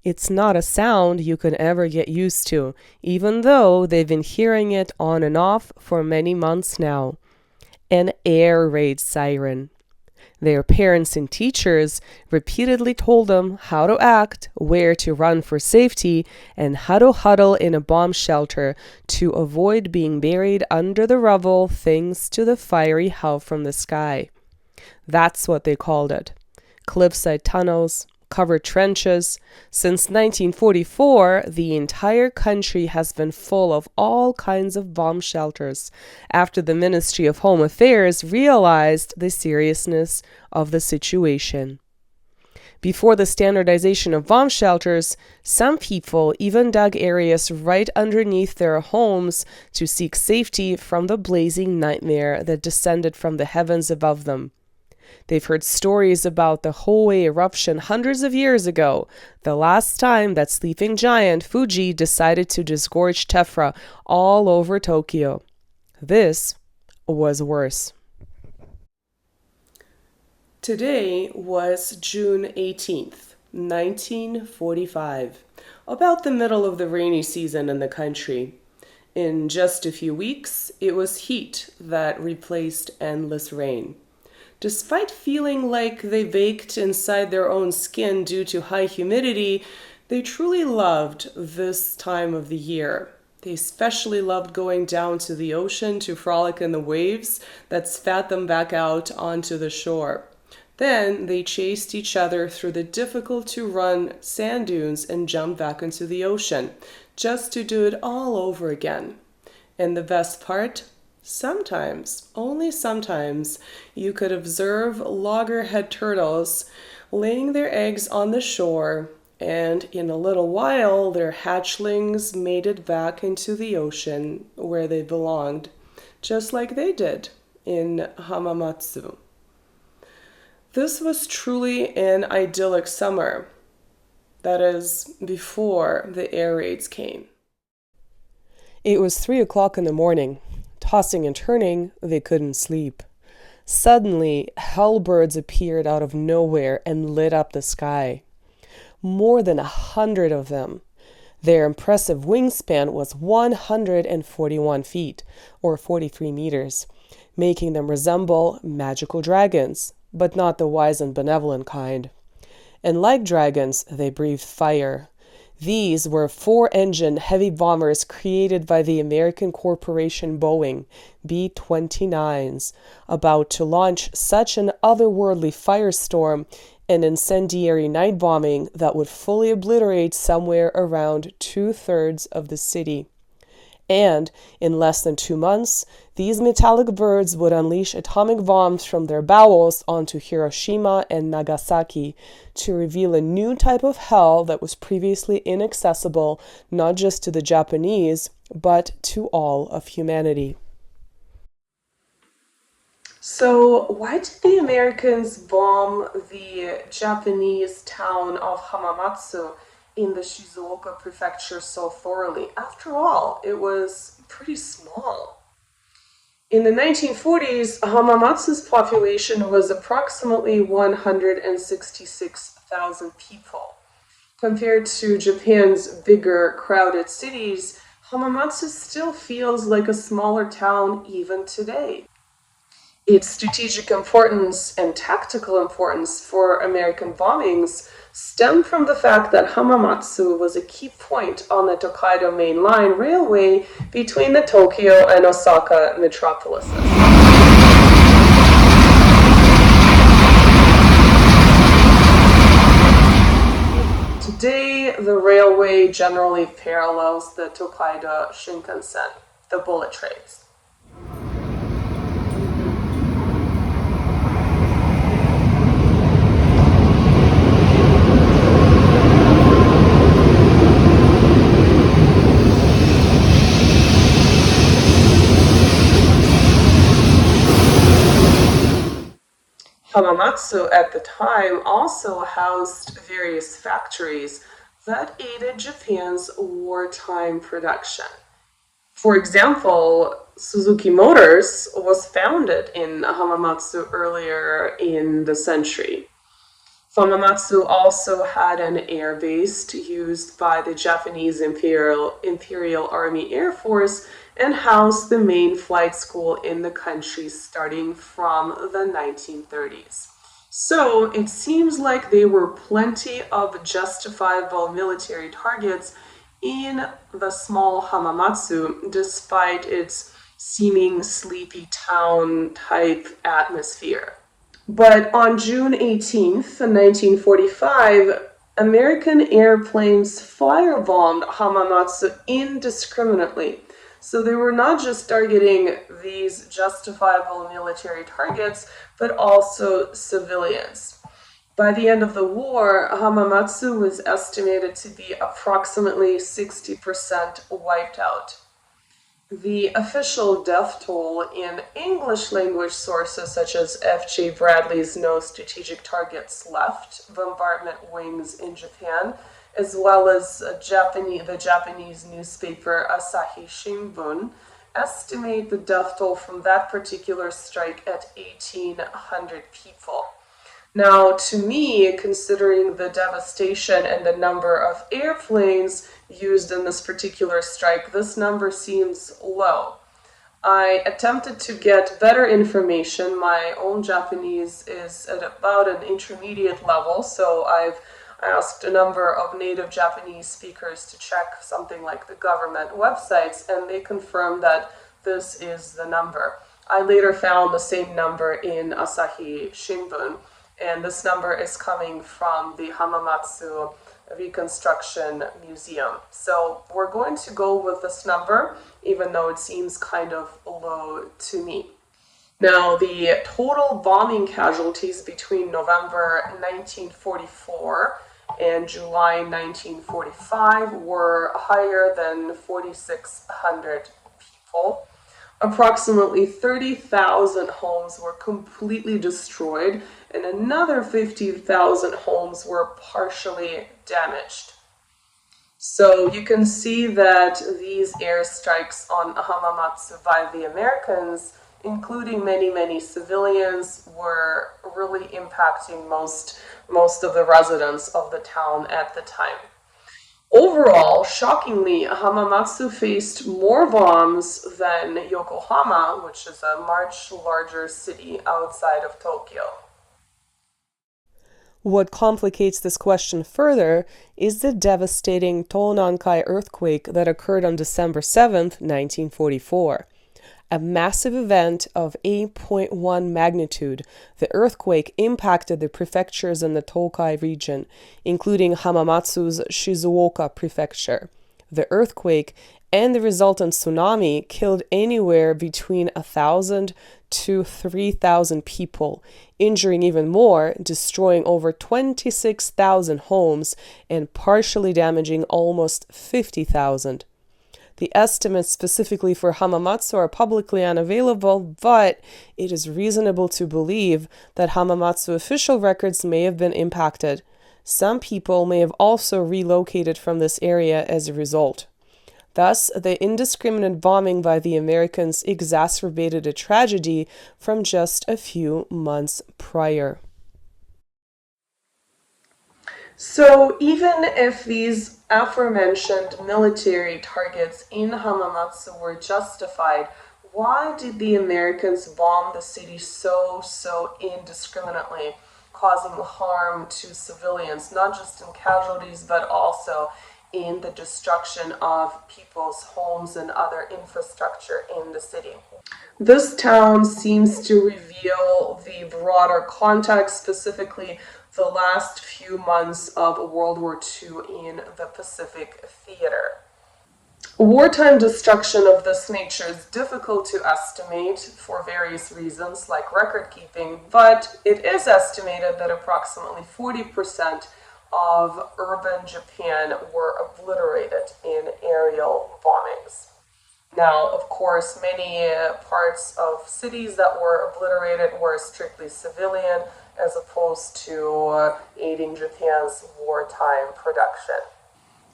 It's not a sound you can ever get used to, even though they've been hearing it on and off for many months now. An air raid siren. Their parents and teachers repeatedly told them how to act, where to run for safety, and how to huddle in a bomb shelter to avoid being buried under the rubble thanks to the fiery hell from the sky. That's what they called it. Cliffside tunnels, covered trenches. Since 1944, the entire country has been full of all kinds of bomb shelters after the Ministry of Home Affairs realized the seriousness of the situation. Before the standardization of bomb shelters, some people even dug areas right underneath their homes to seek safety from the blazing nightmare that descended from the heavens above them. They've heard stories about the Hoei eruption hundreds of years ago, the last time that sleeping giant Fuji decided to disgorge tephra all over Tokyo. This was worse. Today was June 18th, 1945, about the middle of the rainy season in the country. In just a few weeks, it was heat that replaced endless rain. Despite feeling like they baked inside their own skin due to high humidity, they truly loved this time of the year. They especially loved going down to the ocean to frolic in the waves that spat them back out onto the shore. Then they chased each other through the difficult-to-run sand dunes and jumped back into the ocean, just to do it all over again. And the best part? Sometimes, only sometimes, you could observe loggerhead turtles laying their eggs on the shore, and in a little while their hatchlings made it back into the ocean where they belonged, just like they did in Hamamatsu. This was truly an idyllic summer. That is, before the air raids came. It was 3 o'clock in the morning. Tossing and turning, they couldn't sleep. Suddenly, hellbirds appeared out of nowhere and lit up the sky. More than 100 of them. Their impressive wingspan was 141 feet, or 43 meters, making them resemble magical dragons, but not the wise and benevolent kind. And like dragons, they breathed fire. These were 4-engine heavy bombers created by the American corporation Boeing, B-29s, about to launch such an otherworldly firestorm and incendiary night bombing that would fully obliterate somewhere around 2/3 of the city. And in less than 2 months, these metallic birds would unleash atomic bombs from their bowels onto Hiroshima and Nagasaki to reveal a new type of hell that was previously inaccessible not just to the Japanese, but to all of humanity. So, why did the Americans bomb the Japanese town of Hamamatsu in the Shizuoka prefecture so thoroughly? After all, it was pretty small. In the 1940s, Hamamatsu's population was approximately 166,000 people. Compared to Japan's bigger, crowded cities, Hamamatsu still feels like a smaller town even today. Its strategic importance and tactical importance for American bombings stem from the fact that Hamamatsu was a key point on the Tokaido Main Line railway between the Tokyo and Osaka metropolises. Today, the railway generally parallels the Tokaido Shinkansen, the bullet trains. Hamamatsu at the time also housed various factories that aided Japan's wartime production. For example, Suzuki Motors was founded in Hamamatsu earlier in the century. Hamamatsu also had an air base used by the Japanese Imperial Army Air Force and housed the main flight school in the country starting from the 1930s. So it seems like there were plenty of justifiable military targets in the small Hamamatsu, despite its seeming sleepy town type atmosphere. But on June 18th, 1945, American airplanes firebombed Hamamatsu indiscriminately. So they were not just targeting these justifiable military targets, but also civilians. By the end of the war, Hamamatsu was estimated to be approximately 60% wiped out. The official death toll in English language sources such as F.J. Bradley's No Strategic Targets Left, Bombardment Wings in Japan, as well as the Japanese newspaper Asahi Shinbun, estimate the death toll from that particular strike at 1,800 people. Now, to me, considering the devastation and the number of airplanes used in this particular strike, this number seems low. I attempted to get better information. My own Japanese is at about an intermediate level, so I've asked a number of native Japanese speakers to check something like the government websites, and they confirmed that this is the number. I later found the same number in Asahi Shinbun, and this number is coming from the Hamamatsu Reconstruction Museum. So we're going to go with this number, even though it seems kind of low to me. Now, the total bombing casualties between November 1944 and July 1945 were higher than 4,600 people. Approximately 30,000 homes were completely destroyed, and another 50,000 homes were partially damaged. So you can see that these airstrikes on Hamamatsu by the Americans, including many civilians, were really impacting most of the residents of the town at the time. Overall, shockingly, Hamamatsu faced more bombs than Yokohama, which is a much larger city outside of Tokyo. What complicates this question further is the devastating Tonankai earthquake that occurred on December 7th, 1944. A massive event of 8.1 magnitude, the earthquake impacted the prefectures in the Tokai region, including Hamamatsu's Shizuoka prefecture. The earthquake and the resultant tsunami killed anywhere between 1,000 to 3,000 people, injuring even more, destroying over 26,000 homes and partially damaging almost 50,000. The estimates specifically for Hamamatsu are publicly unavailable, but it is reasonable to believe that Hamamatsu official records may have been impacted. Some people may have also relocated from this area as a result. Thus, the indiscriminate bombing by the Americans exacerbated a tragedy from just a few months prior. So even if these aforementioned military targets in Hamamatsu were justified, why did the Americans bomb the city so indiscriminately, causing harm to civilians, not just in casualties, but also in the destruction of people's homes and other infrastructure in the city? This town seems to reveal the broader context, specifically the last few months of World War II in the Pacific theater. Wartime destruction of this nature is difficult to estimate for various reasons, like record keeping, but it is estimated that approximately 40% of urban Japan were obliterated in aerial bombings. Now, of course, many parts of cities that were obliterated were strictly civilian, as opposed to aiding Japan's wartime production.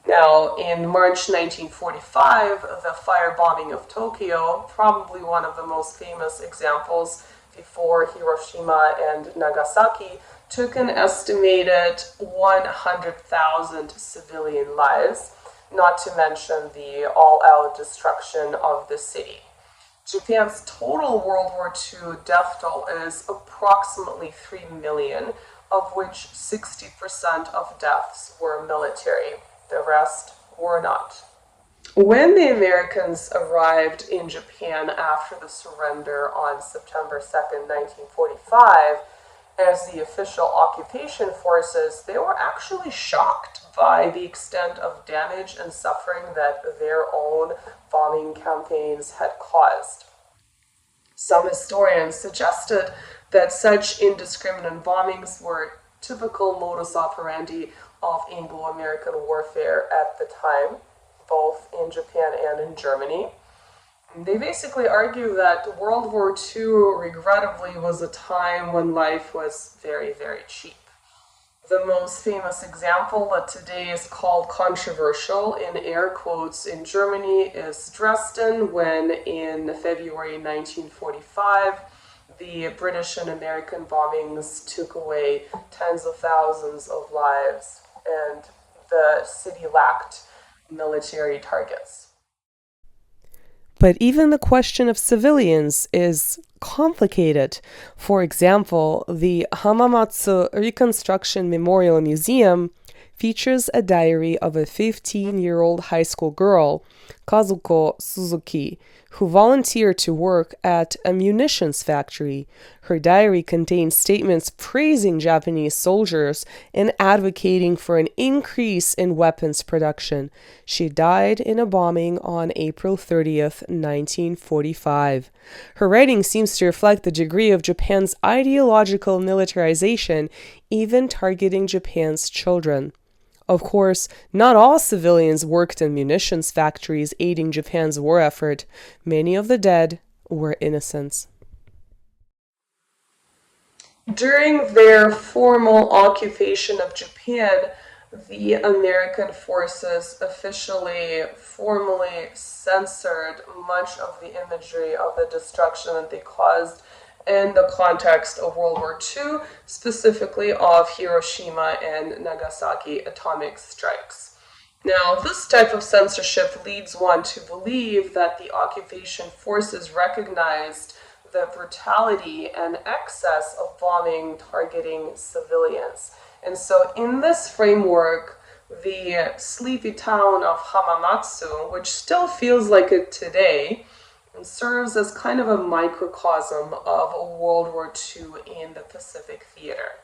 Now, in March 1945, the firebombing of Tokyo, probably one of the most famous examples before Hiroshima and Nagasaki, took an estimated 100,000 civilian lives, not to mention the all-out destruction of the city. Japan's total World War II death toll is approximately 3 million, of which 60% of deaths were military. The rest were not. When the Americans arrived in Japan after the surrender on September 2nd, 1945, as the official occupation forces, they were actually shocked by the extent of damage and suffering that their own bombing campaigns had caused. Some historians suggested that such indiscriminate bombings were typical modus operandi of Anglo-American warfare at the time, both in Japan and in Germany. They basically argue that World War II, regrettably, was a time when life was very, very cheap. The most famous example that today is called controversial, in air quotes, in Germany is Dresden, when in February 1945, the British and American bombings took away tens of thousands of lives, and the city lacked military targets. But even the question of civilians is complicated. For example, the Hamamatsu Reconstruction Memorial Museum features a diary of a 15-year-old high school girl, Kazuko Suzuki, who volunteered to work at a munitions factory. Her diary contains statements praising Japanese soldiers and advocating for an increase in weapons production. She died in a bombing on April 30th, 1945. Her writing seems to reflect the degree of Japan's ideological militarization, even targeting Japan's children. Of course, not all civilians worked in munitions factories aiding Japan's war effort. Many of the dead were innocents. During their formal occupation of Japan, the American forces officially, formally censored much of the imagery of the destruction that they caused in the context of World War II, specifically of Hiroshima and Nagasaki atomic strikes. Now, this type of censorship leads one to believe that the occupation forces recognized the brutality and excess of bombing targeting civilians. And so, in this framework, the sleepy town of Hamamatsu, which still feels like it today, serves as kind of a microcosm of World War II in the Pacific theater.